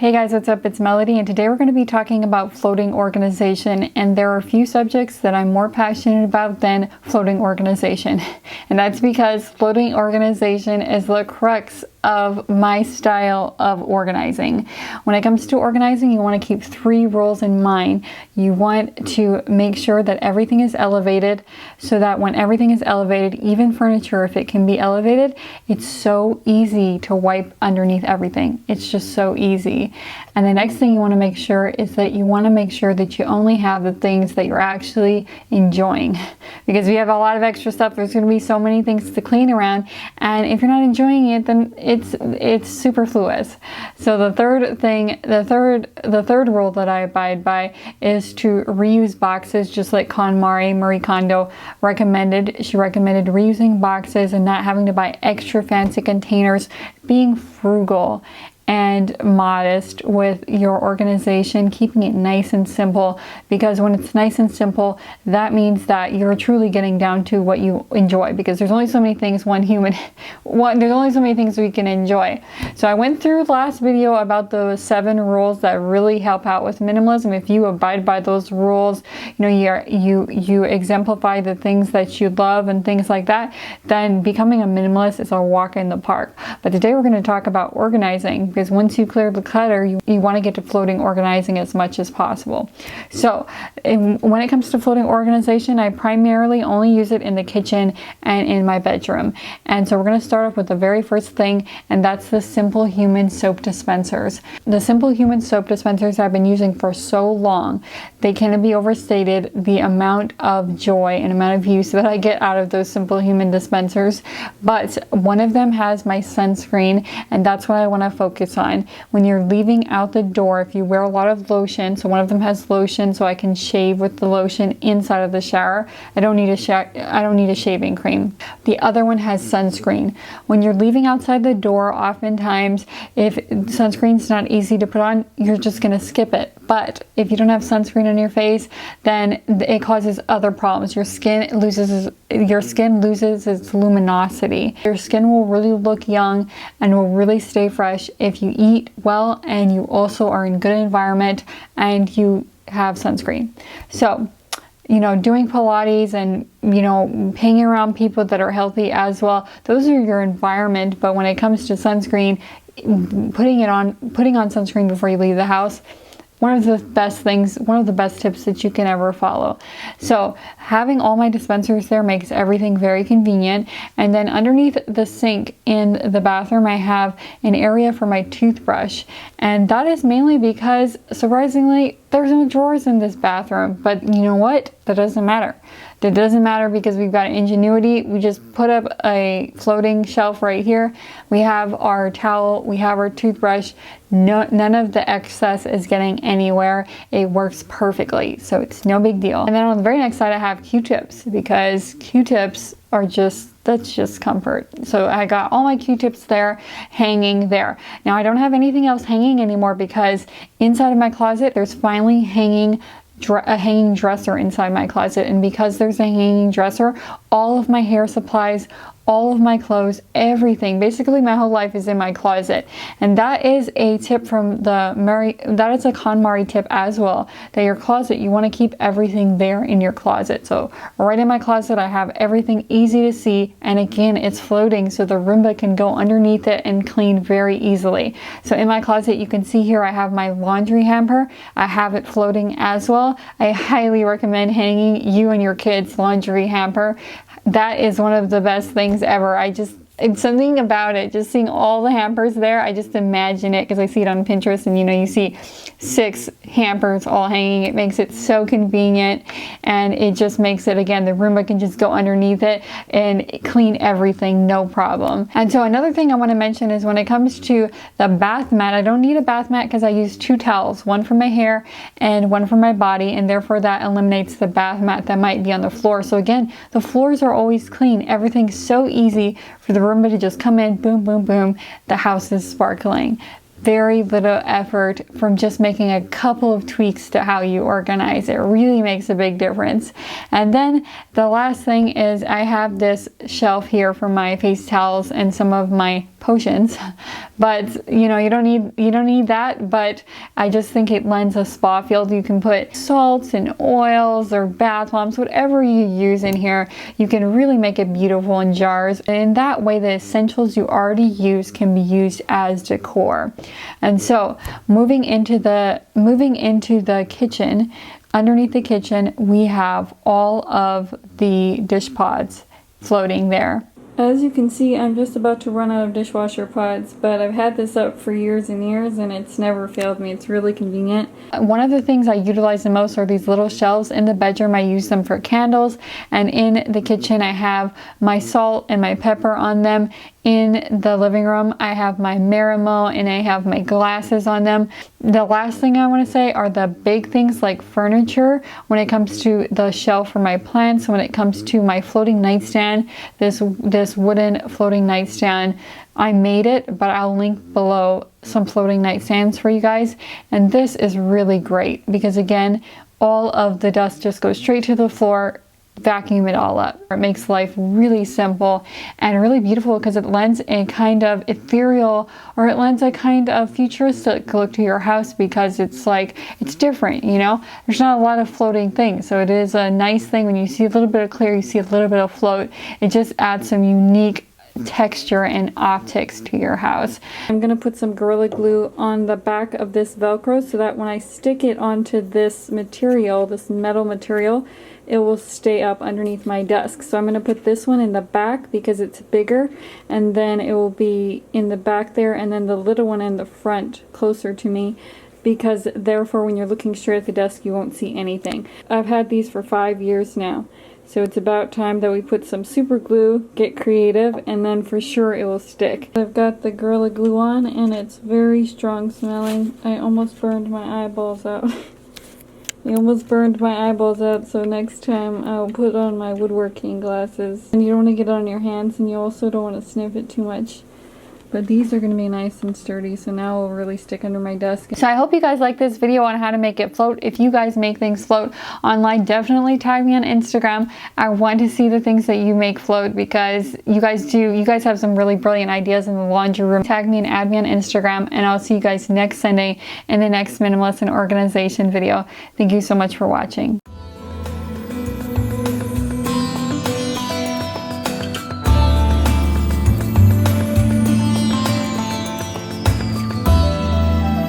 Hey guys, what's up? It's Melody, and today we're going to be talking about floating organization, and there are a few subjects that I'm more passionate about than floating organization. And that's because floating organization is the crux of my style of organizing. When it comes to organizing, you want to keep 3 rules in mind. You want to make sure that everything is elevated, so that when everything is elevated, even furniture, if it can be elevated, it's so easy to wipe underneath everything. It's just so easy. And the next thing you want to make sure is that you want to make sure that you only have the things that you're actually enjoying. Because we have a lot of extra stuff, there's going to be so many things to clean around, and if you're not enjoying it, then it's superfluous. So the third rule that I abide by is to reuse boxes, just like Marie Kondo recommended. She recommended reusing boxes and not having to buy extra fancy containers, being frugal and modest with your organization, keeping it nice and simple, because when it's nice and simple, that means that you're truly getting down to what you enjoy, because there's only so many things there's only so many things we can enjoy. So I went through the last video about the 7 rules that really help out with minimalism. If you abide by those rules, you exemplify the things that you love and things like that, then becoming a minimalist is a walk in the park. But today we're going to talk about organizing, because once you clear the clutter, you want to get to floating organizing as much as possible. So when it comes to floating organization, I primarily only use it in the kitchen and in my bedroom. And so we're going to start off with the very first thing, and that's the Simple Human soap dispensers. The Simple Human soap dispensers I've been using for so long, they can be overstated the amount of joy and amount of use that I get out of those Simple Human dispensers. But one of them has my sunscreen, and that's what I want to focus on. When you're leaving out the door, if you wear a lot of lotion, so one of them has lotion, so I can shave with the lotion inside of the shower. I don't need a shaving cream. The other one has sunscreen. When you're leaving outside the door, oftentimes if sunscreen's not easy to put on, you're just going to skip it. But if you don't have sunscreen on your face, then it causes other problems. Your skin loses its luminosity. Your skin will really look young and will really stay fresh if you eat well and you also are in good environment and you have sunscreen. So, doing Pilates and, hanging around people that are healthy as well, those are your environment. But when it comes to sunscreen, putting on sunscreen before you leave the house, one of the best tips that you can ever follow. So having all my dispensers there makes everything very convenient. And then underneath the sink in the bathroom, I have an area for my toothbrush. And that is mainly because, surprisingly, there's no drawers in this bathroom. But you know what? That doesn't matter. That doesn't matter because we've got ingenuity. We just put up a floating shelf right here. We have our towel, we have our toothbrush. None of the excess is getting anywhere. It works perfectly, so it's no big deal. And then on the very next side, I have Qtips, because Qtips are that's just comfort. So I got all my Qtips there, hanging there. Now I don't have anything else hanging anymore, because inside of my closet, there's finally a hanging dresser inside my closet. And because there's a hanging dresser, all of my hair supplies, all of my clothes, everything, basically my whole life is in my closet. And that is a tip from that is a KonMari tip as well, that your closet, you want to keep everything there in your closet. So right in my closet, I have everything easy to see, and again, it's floating, so the Roomba can go underneath it and clean very easily. So in my closet, you can see here, I have my laundry hamper. I have it floating as well. I highly recommend hanging you and your kids' laundry hamper. That is one of the best things ever. It's something about it, just seeing all the hampers there. I just imagine it, because I see it on Pinterest, and you see 6 hampers all hanging. It makes it so convenient, and it just makes it, again, the Roomba can just go underneath it and clean everything, no problem. And so another thing I want to mention is when it comes to the bath mat, I don't need a bath mat because I use 2 towels, one for my hair and one for my body, and therefore that eliminates the bath mat that might be on the floor. So again, the floors are always clean. Everything's so easy for the Roomba to just come in, boom, boom, boom, the house is sparkling. very little effort from just making a couple of tweaks to how you organize. It really makes a big difference. And then the last thing is I have this shelf here for my face towels and some of my potions, but you know, you don't need that, but I just think it lends a spa feel. You can put salts and oils or bath bombs, whatever you use in here. You can really make it beautiful in jars, and in that way the essentials you already use can be used as decor. And so moving into the kitchen, underneath the kitchen we have all of the dish pods floating there. As you can see, I'm just about to run out of dishwasher pods, but I've had this up for years and years and it's never failed me. It's really convenient. One of the things I utilize the most are these little shelves. In the bedroom I use them for candles, and in the kitchen I have my salt and my pepper on them. In the living room I have my Marimo and I have my glasses on them. The last thing I want to say are the big things like furniture. When it comes to the shelf for my plants, when it comes to my floating nightstand, this wooden floating nightstand, I made it, but I'll link below some floating nightstands for you guys. And this is really great because again, all of the dust just goes straight to the floor. Vacuum it all up. It makes life really simple and really beautiful because it lends a kind of ethereal, or it lends a kind of futuristic look to your house because it's like, it's different, you know? There's not a lot of floating things, so it is a nice thing when you see a little bit of clear, you see a little bit of float. It just adds some unique texture and optics to your house. I'm gonna put some Gorilla Glue on the back of this Velcro so that when I stick it onto this material, this metal material, it will stay up underneath my desk. So I'm going to put this one in the back because it's bigger, and then it will be in the back there, and then the little one in the front closer to me, because therefore when you're looking straight at the desk you won't see anything. I've had these for 5 years now, so it's about time that we put some super glue, get creative, and then for sure it will stick. I've got the Gorilla Glue on and it's very strong smelling. I almost burned my eyeballs out. I almost burned my eyeballs out, so next time I'll put on my woodworking glasses. And you don't want to get it on your hands, and you also don't want to sniff it too much. But these are going to be nice and sturdy, so now it'll really stick under my desk. So I hope you guys like this video on how to make it float. If you guys make things float online, definitely tag me on Instagram. I want to see the things that you make float because you guys have some really brilliant ideas in the laundry room. Tag me and add me on Instagram, and I'll see you guys next Sunday in the next Minimalist and Organization video. Thank you so much for watching.